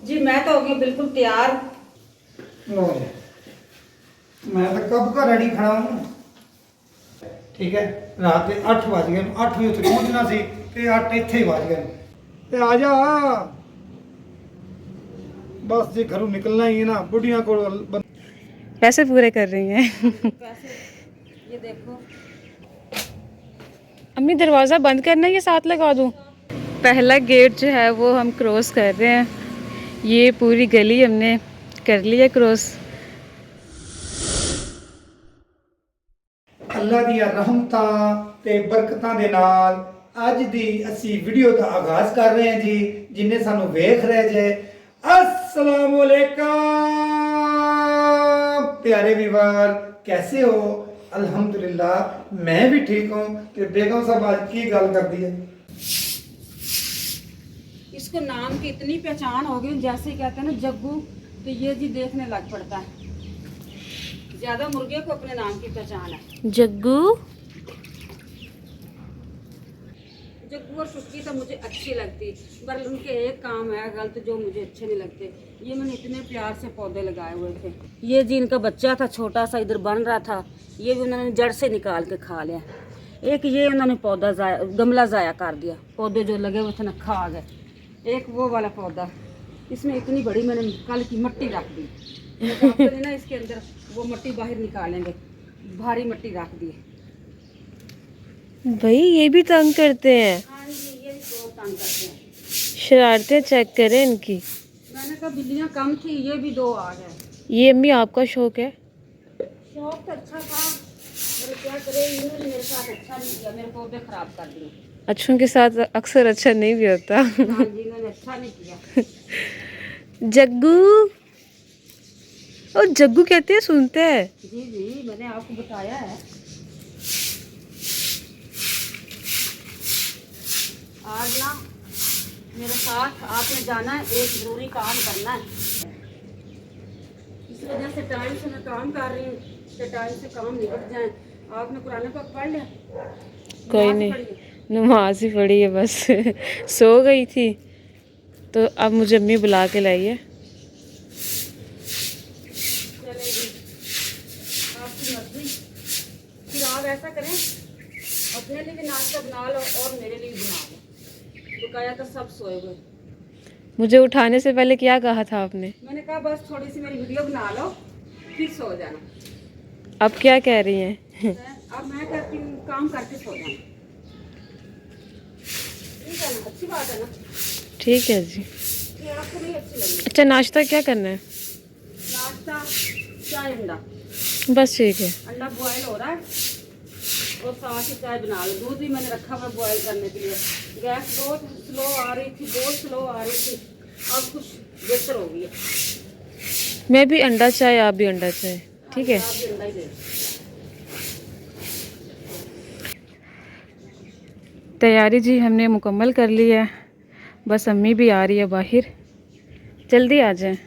जी मैं तो हो गई बिल्कुल तैयार। लो जी, मैं तो कब का रेडी खड़ा हूँ। ठीक है, रात के 8 बज गए, 8 वजे उत्थे पहुंचना सी ते 8 इत्थे ही बज गए। ते आ जा, बस जे घरों निकलना ही है ना, बुढ़िया को पैसे पूरे कर रही हैं। पैसे ये देखो। अम्मी दरवाज़ा बंद करना है या साथ लगा दूँ? पहला गेट जो है वो हम क्रॉस कर रहे हैं। ये पूरी गली हमने कर ली है क्रॉस। अल्लाह दी रहमतां ते बरकतां दे नाल अज दी असी वीडियो का आगाज कर रहे हैं जी। जिन्हें सानू वेख रहे जे, अस्सलाम वालेकुम प्यारे व्यूअर, कैसे हो? अल्हम्दुलिल्लाह मैं भी ठीक हूँ। कि बेगम साहब आज की गल कर दी है। इसको नाम की इतनी पहचान हो गई, जैसे कहते हैं ना जग्गू, तो ये जी देखने लग पड़ता है। ज्यादा मुर्गे को अपने नाम की पहचान है। जग्गू जग्गू और सुक्की तो मुझे अच्छी लगती, पर उनके एक काम है गलत जो मुझे अच्छे नहीं लगते। ये मैंने इतने प्यार से पौधे लगाए हुए थे। ये जी इनका बच्चा था छोटा सा, इधर बन रहा था, ये भी उन्होंने जड़ से निकाल के खा लिया। एक ये उन्होंने पौधा गमला ज़ाया कर दिया, पौधे जो लगे हुए थे ना खा गए। एक वो वाला पौधा, इसमें इतनी बड़ी मैंने कल की मट्टी रख दी। मैंने ना इसके अंदर वो मट्टी बाहर निकालेंगे, भारी मट्टी रख दी। भाई ये भी तंग करते हैं, हाँ जी, ये भी बहुत तंग करते हैं। शरारतें चेक करें इनकी। मैंने कहा बिल्लियाँ कम थी, ये भी 2 आ गए। ये अम्मी आपका शौक है? शौक तो अच्छा था, पर क्या करे, इन्होंने मेरे साथ अच्छा नहीं किया, मेरे पौधे खराब कर दिए। अच्छों के साथ अक्सर अच्छा नहीं भी होता। हाँ जी, इन्होंने अच्छा नहीं किया। जग्गू, और जग्गू कहते हैं, सुनते हैं। जी जी, मैंने आपको बताया है। आज ना मेरे साथ आपने जाना है, एक जरूरी काम करना है। इस वजह से टाइम से मैं काम कर रही हूँ, तो टाइम से काम निपट जाए। आपने कुरान पाक पढ़ लिया? कोई नमाज़ नहीं, पढ़ी है? नमाज ही पढ़ी है बस। सो गई थी तो अब मुझे अम्मी बुला के लाई है। चलेगी आपकी मर्जी। फिर आप ऐसा करें, अपने लिए भी नाश्ता बना लो और मेरे लिए भी बना लो। बकाया तो सब सोए हुए। मुझे उठाने से पहले क्या कहा था आपने? मैंने कहा बस थोड़ी सी मेरी वीडियो बना लो, फिर सो जाना। अब क्या कह रही हैं? अब मैं कहती हूँ काम करके सो जाना। ठीक है ना, अच्छी बात है ना? ठीक है जी। ये आपको नहीं अच्छी लगी? अच्छा, नाश्ता क्या करना है? नाश्ता चाय अंडा। बस ठीक है। अंडा बॉयल हो रहा है और साथ ही चाय बना लो। दूध भी मैंने रखा हुआ बॉयल करने के लिए। गैस बहुत स्लो आ रही थी, बहुत स्लो आ रही थी, अब कुछ बेहतर हो गई है। मैं भी अंडा चाय, आप भी अंडा चाय, ठीक है। आप भी अंडा ही दे दो। तैयारी जी हमने मुकम्मल कर ली है, बस अम्मी भी आ रही है बाहर। जल्दी आ जाएं,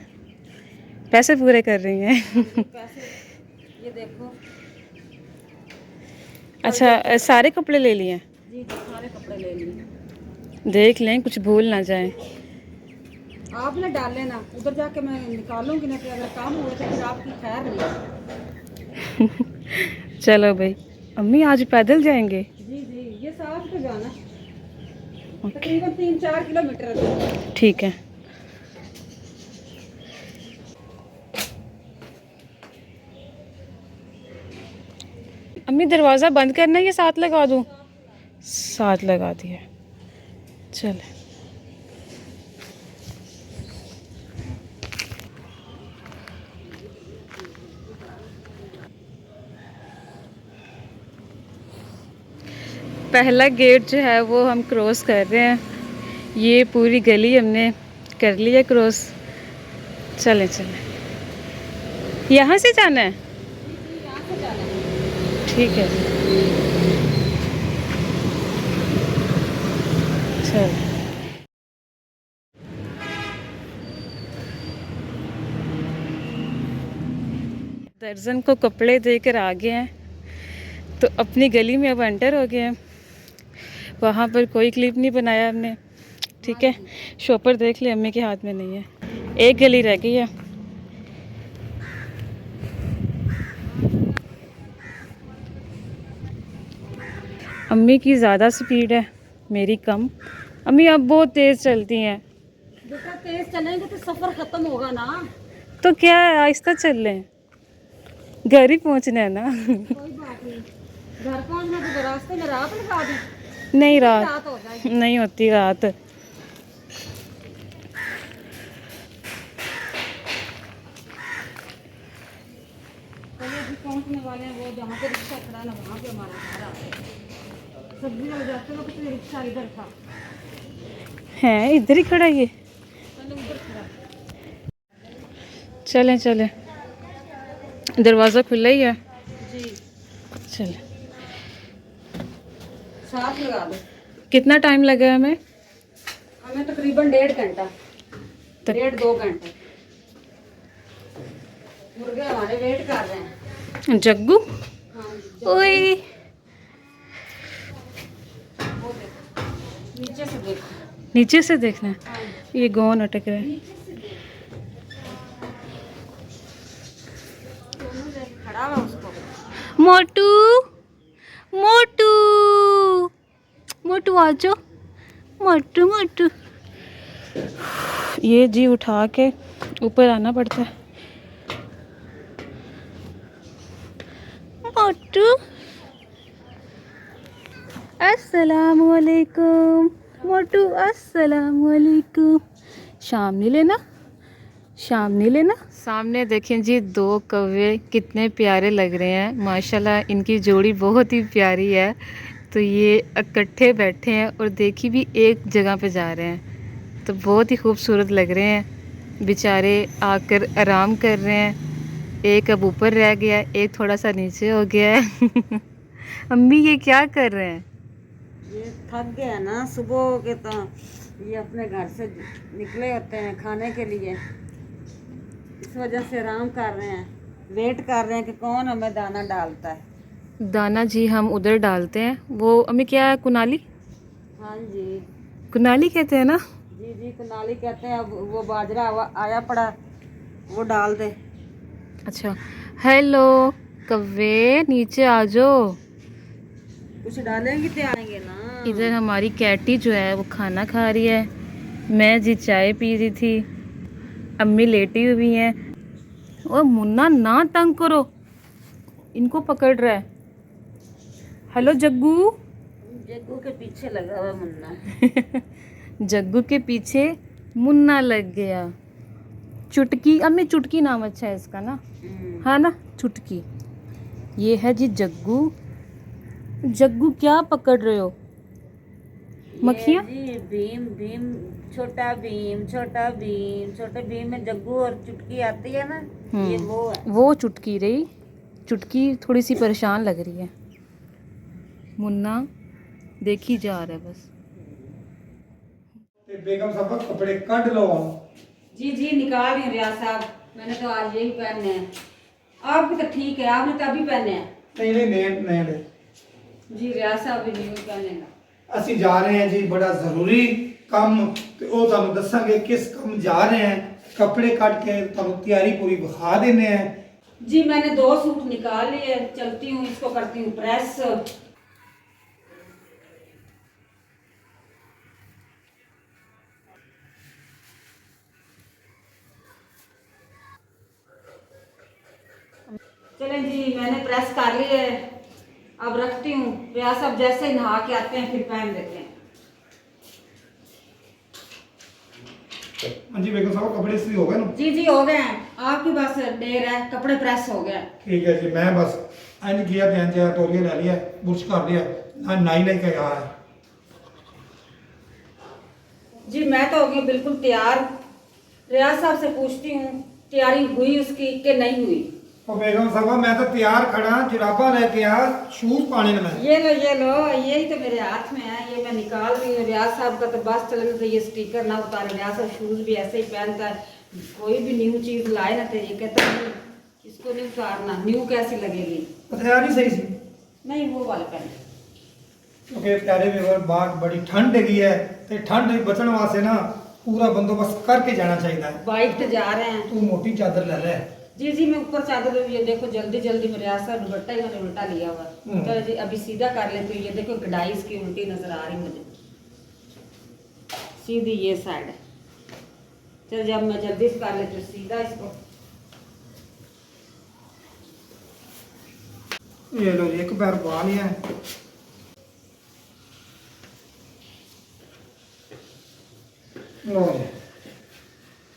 पैसे पूरे कर रही हैं। पैसे ये देखो। अच्छा, सारे कपड़े ले लिए? जी जी, सारे कपड़े ले लिए। देख लें कुछ भूल ना जाए। आप ना डाल लेना, उधर जाके मैं निकालूंगी ना, कि अगर काम हुए तो फिर आपकी खैर नहीं। चलो भाई, अम्मी आज पैदल जाएंगे? जी जी, ये साथ पे जाना, ओके, तकरीबन 3-4 किलोमीटर है। ठीक है। अम्मी दरवाज़ा बंद करना है या साथ लगा दूँ? साथ लगा दिया। चले, पहला गेट जो है वो हम क्रॉस कर रहे हैं। ये पूरी गली हमने कर ली है क्रॉस। चलें चलें, यहाँ से जाना है? यहाँ से जाना है। ठीक है, चल। दर्जन को कपड़े देकर आ गए हैं, तो अपनी गली में अब एंटर हो गए हैं। वहाँ पर कोई क्लिप नहीं बनाया हमने, ठीक है। शॉपर देख ले, अम्मी के हाथ में नहीं है। एक गली रह गई है। अम्मी की ज़्यादा स्पीड है, मेरी कम। अम्मी अब बहुत तेज़ चलती हैं। बेटा तेज चलेंगे तो सफर खत्म होगा ना। तो क्या है, आहिस्ता चल लें, घर ही पहुंचना है ना। कोई बात नहीं, घर पहुंचना तो रास्ते में रात लगा दी। नहीं रात रात हो जाएगी। नहीं होती रात। चलिए अभी पहुंचने वाले हैं, वो जहाँ पे रिक्शा खड़ा है ना वहाँ पे हमारा घर आता है। सब्जी लग जाते वक्त ये रिक्शा इधर था, है इधर ही खड़ा ये। पहले उधर खड़ा। चलें चलें, दरवाज़ा खुला ही है। जी चलें। साथ लगा दो। कितना टाइम लगा हमें? हमें तकरीबन 1.5 घंटा, 1.5-2 घंटे। मुर्गे हमारे वेट कर रहे हैं। जग्गू हाँ जी, ओए, वो देखो, नीचे से देखो। नीचे से देखना है। हाँ, ये कौन अटक रहा है? नीचे से देखो। दोनों जगह खड़ा हुआ उसको। मोटू मोटू मोटू आ जाओ, मोटू मोटू। ये जी उठा के ऊपर आना पड़ता है। मोटू अस्सलामुअलैकुम, मोटू अस्सलामुअलैकुम। शाम नहीं लेना, शाम नहीं लेना। सामने देखें जी, 2 कौवे कितने प्यारे लग रहे हैं माशाल्लाह। इनकी जोड़ी बहुत ही प्यारी है। तो ये इकट्ठे बैठे हैं और देखी भी एक जगह पे जा रहे हैं, तो बहुत ही खूबसूरत लग रहे हैं। बेचारे आकर आराम कर रहे हैं। एक अब ऊपर रह गया, एक थोड़ा सा नीचे हो गया है। अम्मी ये क्या कर रहे हैं? ये थक गया ना सुबह के, तो ये अपने घर से निकले होते हैं खाने के लिए, इस वजह से आराम कर रहे हैं, वेट कर रहे हैं कि कौन हमें दाना डालता है। दाना जी हम उधर डालते हैं। वो अम्मी क्या है, कुनाली? हाँ जी, कुनाली कहते हैं ना? जी जी कुनाली कहते हैं। अब वो बाजरा आया पड़ा, वो डाल दे। अच्छा, हेलो कव्वे, नीचे आ जाओ। कुछ डालेंगे तो आएंगे ना। इधर हमारी कैटी जो है वो खाना खा रही है, मैं जी चाय पी रही थी, अम्मी लेटी हुई हैं। और मुन्ना ना तंग करो, इनको पकड़ रहा है। हेलो जग्गू। जग्गू के पीछे लगा हुआ मुन्ना। जग्गू के पीछे मुन्ना लग गया। चुटकी, अम्मी चुटकी नाम अच्छा है इसका ना, हाँ ना, चुटकी। ये है जी जग्गू। जग्गू क्या पकड़ रहे हो? मक्खियाँ? जी भीम भीम, छोटा भीम, छोटा भीम, छोटे भीम में जग्गू और चुटकी आती है ना, ये वो है। वो चुटकी रही। चुटकी थोड़ी सी परेशान लग रही है। मुन्ना देखी जा रहा है बस। ਤੇ ਬੇਗਮ ਸਾਹਿਬਾ ਕੱਪੜੇ ਕੱਢ ਲਓ। जी जी निकाल रही हूँ रियाज साहब, मैंने तो आज यही पहनने हैं। आप भी तो ठीक है, आपने तो अभी पहने हैं। ਨਹੀਂ ਨਹੀਂ ਨਹੀਂ जी रियाज साहब भी नहीं पहनेगा। ਅਸੀਂ ਜਾ ਰਹੇ ਹਾਂ ਜੀ ਬੜਾ ਜ਼ਰੂਰੀ ਕੰਮ, ਤੇ ਉਹ ਤੁਹਾਨੂੰ ਦੱਸਾਂਗੇ ਕਿਸ ਕੰਮ ਜਾ ਰਹੇ ਹਾਂ। ਕੱਪੜੇ ਕੱਢ ਕੇ ਤੁਹਾਨੂੰ ਤਿਆਰੀ ਪੂਰੀ ਵਿਖਾ ਦੇਣੇ ਆ। जी मैंने 2 सूट निकाल लिए, चलती हूँ, इसको करती हूँ प्रेस। चलें जी, मैंने प्रेस कर ली है, अब रखती हूँ। रियाज साहब जैसे ही नहा के आते हैं फिर पहन देते हैं। हाँ जी बेगम साहब कपड़े इस्त्री हो गए ना? जी जी हो गए हैं, आपकी बस देर है, कपड़े प्रेस हो गए। ठीक है जी, मैं बस इंज किया, ध्यान से तौलिया ले लिया, बुर्श कर दिया, ना नाई लेके आया है। जी मैं तो हो गई बिल्कुल तैयार। रियाज साहब से पूछती हूँ तैयारी हुई उसकी कि नहीं हुई। और बेगम साहब मैं तो तैयार खड़ा, जुराबा लेके आ, शूज पाने में। ये लो यही तो मेरे हाथ में है, ये मैं निकाल रही हूँ। रियाज साहब का तो बस चलने तो ये स्टिकर ना उतारे। रियाज साहब शूज भी ऐसे ही पहनता है, कोई भी न्यू चीज लाए ना तो ये कहता है इसको नहीं उतारना, न्यू कैसी लगेगी। तैयारी सही सी नहीं वो वाले पहन। क्योंकि प्यारे व्यूअर बाहर बड़ी ठंड हैगी है, ते ठंड ही बचने वास्ते ना पूरा बंदोबस्त करके जाना चाहिए। बाइक पे जा रहे हैं। तू मोटी चादर ले ले। जी जी मैं ऊपर चादर ये देखो जल्दी जल्दी मेरे ऐसा दुपट्टा ही मैंने उल्टा लिया हुआ। चलो जी अभी सीधा कर लेते हो। ये देखो कढ़ाई इसकी उल्टी नजर आ रही मुझे, सीधी ये साइड है। चल जब मैं जल्दी से कर लेती हूँ सीधा इसको। ये लो जी, एक पैर पा लिया है। लो जी,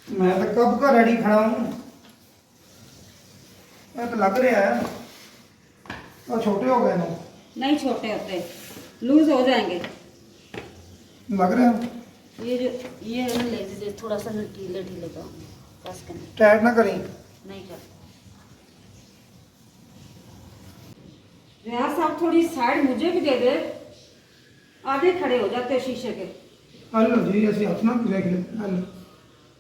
मैं तो कब का रेडी खड़ा हूँ। ये तो लग रहा है और छोटे हो गए ना। नहीं छोटे होते, लूज हो जाएंगे। लग रहे हैं ये जो ये है ना ले लीजिए थोड़ा सा ढीले ढीले का बस करना टाइट ना करी। नहीं कर रियाज साहब थोड़ी साइड मुझे भी दे दे, आधे खड़े हो जाते शीशे के। हेलो जी, ऐसे हाथ ना देख ले। हेलो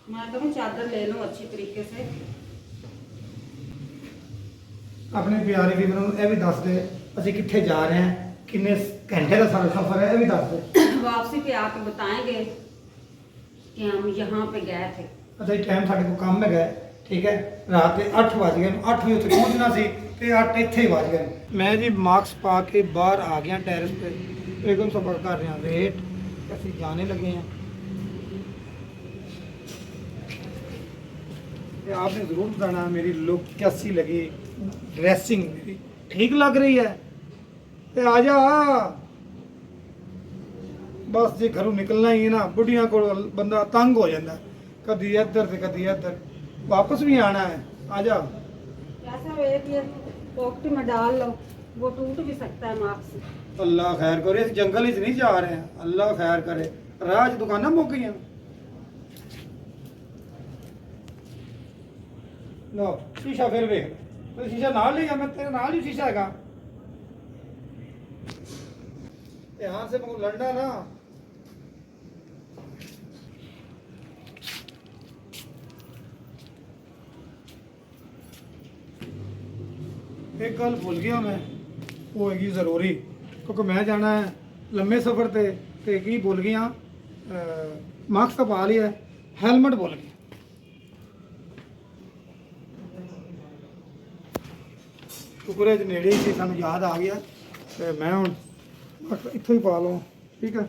मैं तो चादर ले लो अच्छी तरीके से। अपने प्यारे भी ਨੂੰ ਇਹ ਵੀ ਦੱਸ ਦੇ ਅਸੀਂ ਕਿੱਥੇ ਜਾ ਰਹੇ ਹਾਂ, ਕਿੰਨੇ ਘੰਟੇ ਦਾ ਸਾਡਾ ਸਫ਼ਰ ਹੈ, ਇਹ ਵੀ ਦੱਸ ਦੇ। वापसी पे आके बताएंगे कि हम यहाँ पे गए थे। अच्छा टाइम ਸਾਡੇ ਕੋਲ ਕੰਮ ਹੈਗਾ, ਠੀਕ ਹੈ। ਰਾਤ ਦੇ 8 ਵਜ ਗਏ, 8 ਵਜੇ ਉੱਥੇ ਪਹੁੰਚਣਾ ਸੀ ਤੇ 8 ਇੱਥੇ ਹੀ ਵਜ ਗਏ। ਮੈਂ ਜੀ ਮਾਸਕ ਪਾ ਕੇ ਬਾਹਰ ਆ ਗਿਆ ਟੈਰੇਸ ਤੇ, बेगम सफर कर रहे हैं वेट, ਅਸੀਂ जाने लगे हैं। ये आपने ज़रूर बताना मेरी लुक कैसी लगी, ड्रेसिंग मेरी ठीक लग रही है। ते आ जा बस जे घरों निकलना ही है ना, बुढ़िया को बंदा तंग हो जाता, कदी इधर से कदी इधर, वापस भी आना है। आ जा ऐसा वेट ये पॉकेट में डाल लो, वो टूट भी सकता है मास्क। अल्लाह खैर करे, इस जंगल च नहीं जा रहे हैं, अल्लाह खैर करे। राह च दुकाना मुक गई। लो शीशा फिर वेख, तो शीशा नाल लिया, मैं तेरे नाल ही शीशा हैगा। ध्यान से मुझे लड़ना ना। एक गल भूल गया मैं, वो हैगी ज़रूरी, क्योंकि मैं जाना है लंबे सफ़र ते की भूल गया, मास्क तो पा लिया, हेलमेट भूल गया। शुक्र है नेड़े ही सानू याद आ गया, तो मैं हुण इत्थों ही पा लूँ, ठीक है।